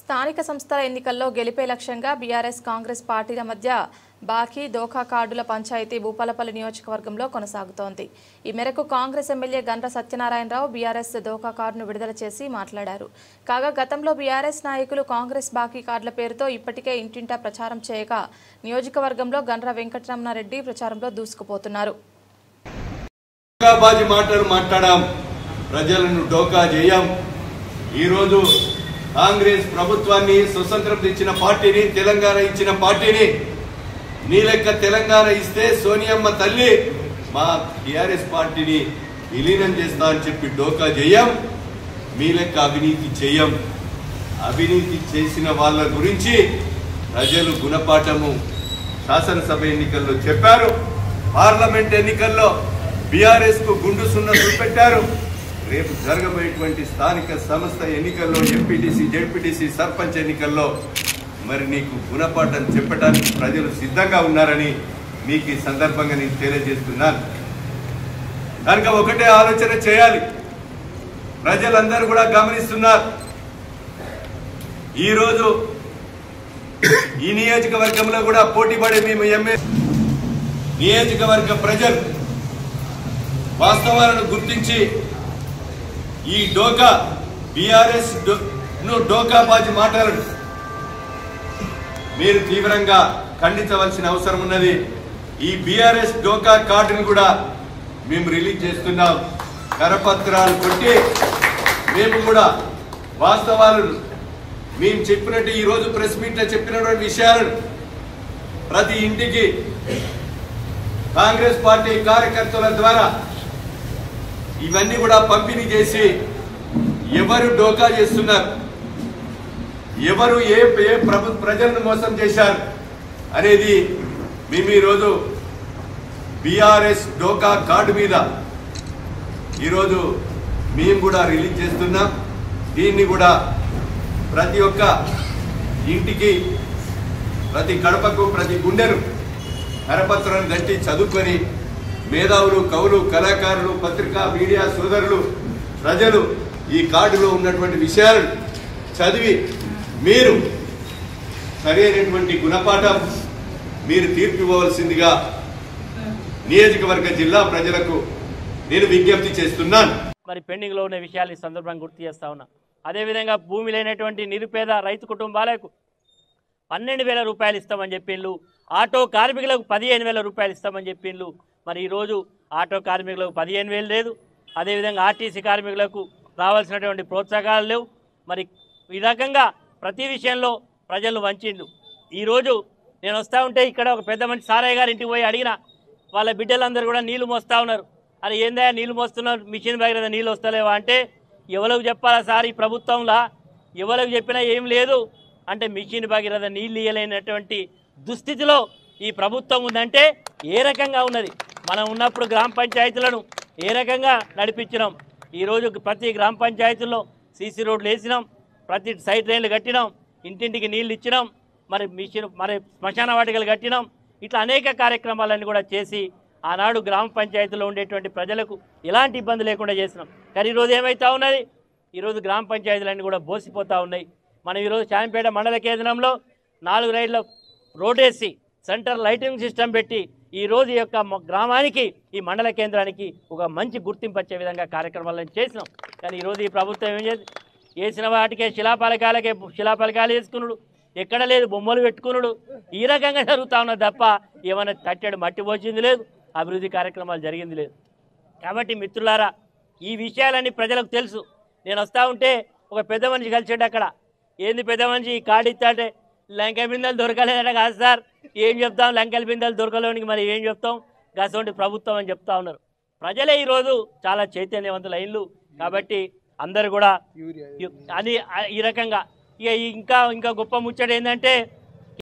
స్థానిక సంస్థల ఎన్నికల్లో గెలిపే లక్ష్యంగా బీఆర్ఎస్ కాంగ్రెస్ పార్టీల మధ్య బాకీ దోఖా కార్డుల పంచాయతీ భూపాలపల్లి నియోజకవర్గంలో కొనసాగుతోంది. ఈ మేరకు కాంగ్రెస్ ఎమ్మెల్యే గండ్ర సత్యనారాయణరావు బీఆర్ఎస్ దోఖా కార్డును విడుదల చేసి మాట్లాడారు. కాగా గతంలో బీఆర్ఎస్ నాయకులు కాంగ్రెస్ బాకీ కార్డుల పేరుతో ఇప్పటికే ఇంటింటా ప్రచారం చేయగా నియోజకవర్గంలో గండ్ర వెంకటరమణారెడ్డి ప్రచారంలో దూసుకుపోతున్నారు. కాంగ్రెస్ ప్రభుత్వాన్ని స్వతంత్రం ఇచ్చిన పార్టీని తెలంగాణ ఇచ్చిన పార్టీని నీ లెక్క తెలంగాణ ఇస్తే సోనియమ్మ తల్లి మా టిఆర్ఎస్ పార్టీని విలీనం చేస్తా అని చెప్పి డోకా చేయం. మీ లెక్క అవినీతి చేయం. అవినీతి చేసిన వాళ్ళ గురించి ప్రజలు గుణపాఠము శాసనసభ ఎన్నికల్లో చెప్పారు. పార్లమెంట్ ఎన్నికల్లో బీఆర్ఎస్ కు గుండు సున్న చూపెట్టారు. రేపు జరగబోయేటువంటి స్థానిక సంస్థ ఎన్నికల్లో ఎంపీటీసీ జెడ్పీటీసీ సర్పంచ్ ఎన్నికల్లో మరి నీకు గుణపాఠం చెప్పడానికి ప్రజలు సిద్ధంగా ఉన్నారని మీకు ఈ సందర్భంగా నేను తెలియజేస్తున్నాను. కనుక ఒకటే ఆలోచన చేయాలి. ప్రజలందరూ కూడా గమనిస్తున్నారు. ఈరోజు ఈ నియోజకవర్గంలో కూడా పోటీ పడే మేము నియోజకవర్గ ప్రజలు వాస్తవాలను గుర్తించి ఈ డోకా బీఆర్ఎస్ డోకాబాజీ మాటలను మీరు తీవ్రంగా ఖండించవలసిన అవసరం ఉన్నది. ఈ బీఆర్ఎస్ డోకా కార్డును కూడా మేము రిలీజ్ చేస్తున్నాం. కరపత్రాలు కొట్టి మేము కూడా వాస్తవాలను మేము చెప్పినట్టు ఈరోజు ప్రెస్ మీట్ లో చెప్పినటువంటి విషయాలను ప్రతి ఇంటికి కాంగ్రెస్ పార్టీ కార్యకర్తల ద్వారా ఇవన్నీ కూడా పంపిణీ చేసి ఎవరు డోకా చేస్తున్నారు, ఎవరు ఏ ప్రజలను మోసం చేశారు అనేది మేము ఈరోజు బీఆర్ఎస్ డోకా కార్డు మీద ఈరోజు మేము కూడా రిలీజ్ చేస్తున్నాం. దీన్ని కూడా ప్రతి ఒక్క ఇంటికి, ప్రతి గడపకు, ప్రతి గుండెను కరపత్రాన్ని గట్టి చదువుకొని మేధావులు, కవులు, కళాకారులు, పత్రికా మీడియా సోదరులు, ప్రజలు ఈ కార్డులో ఉన్నటువంటి విషయాలను చదివి మీరు సరైనటువంటి గుణపాఠం మీరు తీర్పు ఇవ్వవలసిందిగా నియోజకవర్గ జిల్లా ప్రజలకు నేను విజ్ఞప్తి చేస్తున్నాను. మరి పెండింగ్ లో ఉన్న విషయాలు ఈ సందర్భంగా గుర్తు చేస్తా ఉన్నా. అదేవిధంగా భూమి లేనటువంటి నిరుపేద రైతు కుటుంబాలకు 12,000 రూపాయలు ఇస్తామని చెప్పిండ్రు. ఆటో కార్మికులకు 15,000 రూపాయలు ఇస్తామని చెప్పిండ్రు. మరి ఈరోజు ఆటో కార్మికులకు 15,000 లేదు. అదేవిధంగా ఆర్టీసీ కార్మికులకు రావాల్సినటువంటి ప్రోత్సాహకాలు లేవు. మరి ఈ రకంగా ప్రతి విషయంలో ప్రజలు వంచిండు. ఈరోజు నేను వస్తూ ఉంటే ఇక్కడ ఒక పెద్ద మనిషి సారయ్య గారి ఇంటికి పోయి అడిగిన, వాళ్ళ బిడ్డలందరూ కూడా నీళ్లు మోస్తూ ఉన్నారు. అది ఏందా నీళ్లు మోస్తున్నారు, మిషన్ దగ్గర నీళ్ళు వస్తలేవా అంటే, ఎవరికి చెప్పాలా సార్, ఈ ప్రభుత్వంలో ఎవరికి చెప్పినా ఏం లేదు అంటే మిషన్ భగీరథ నీళ్ళు ఇయ్యలేనటువంటి దుస్థితిలో ఈ ప్రభుత్వం ఉందంటే ఏ రకంగా ఉన్నది. మనం ఉన్నప్పుడు గ్రామ పంచాయతీలను ఏ రకంగా నడిపించినాం. ఈరోజు ప్రతి గ్రామ పంచాయతీల్లో సీసీ రోడ్లు వేసినాం, ప్రతి సైడ్ రైన్లు కట్టినాం, ఇంటింటికి నీళ్ళు ఇచ్చినాం, మరి శ్మశాన వాటికలు కట్టినాం. ఇట్లా అనేక కార్యక్రమాలన్నీ కూడా చేసి ఆనాడు గ్రామ పంచాయతీలో ఉండేటువంటి ప్రజలకు ఎలాంటి ఇబ్బంది లేకుండా చేసినాం. కానీ ఈరోజు ఏమవుతా ఉన్నది, ఈరోజు గ్రామ పంచాయతీలన్నీ కూడా బోసిపోతూ ఉన్నాయి. మనం ఈరోజు శాంపేట మండల కేంద్రంలో 4 రైళ్ల రోడ్డేసి సెంటర్ లైటింగ్ సిస్టమ్ పెట్టి ఈరోజు ఈ యొక్క గ్రామానికి, ఈ మండల కేంద్రానికి ఒక మంచి గుర్తింపు వచ్చే విధంగా కార్యక్రమాలను చేసినాం. కానీ ఈరోజు ఈ ప్రభుత్వం ఏం చేసి వేసిన వాటికే శిలాఫలకాలు వేసుకున్నాడు, ఎక్కడ లేదు బొమ్మలు పెట్టుకున్నాడు. ఈ రకంగా జరుగుతూ ఉన్నది తప్ప ఏమైనా తట్టెడు మట్టి పోసింది లేదు, అభివృద్ధి కార్యక్రమాలు జరిగింది లేదు. కాబట్టి మిత్రులారా, ఈ విషయాలన్నీ ప్రజలకు తెలుసు. నేను వస్తూ ఉంటే ఒక పెద్ద మనిషి కలిసాడు. అక్కడ ఏంది పెద్ద మనిషి, ఈ కార్డు ఇస్తా అంటే లంకె బిందెలు దొరకలేదట. కాదు సార్, ఏం చెప్తాం, లంకెల బిందెలు దొరకలేనికి మరి ఏం చెప్తాం, గసంటి ప్రభుత్వం అని చెప్తా ఉన్నారు. ప్రజలే ఈరోజు చాలా చైతన్యవంతులు అయిన్లు. కాబట్టి అందరు కూడా అని ఈ రకంగా ఇంకా గొప్ప ముచ్చట ఏంటంటే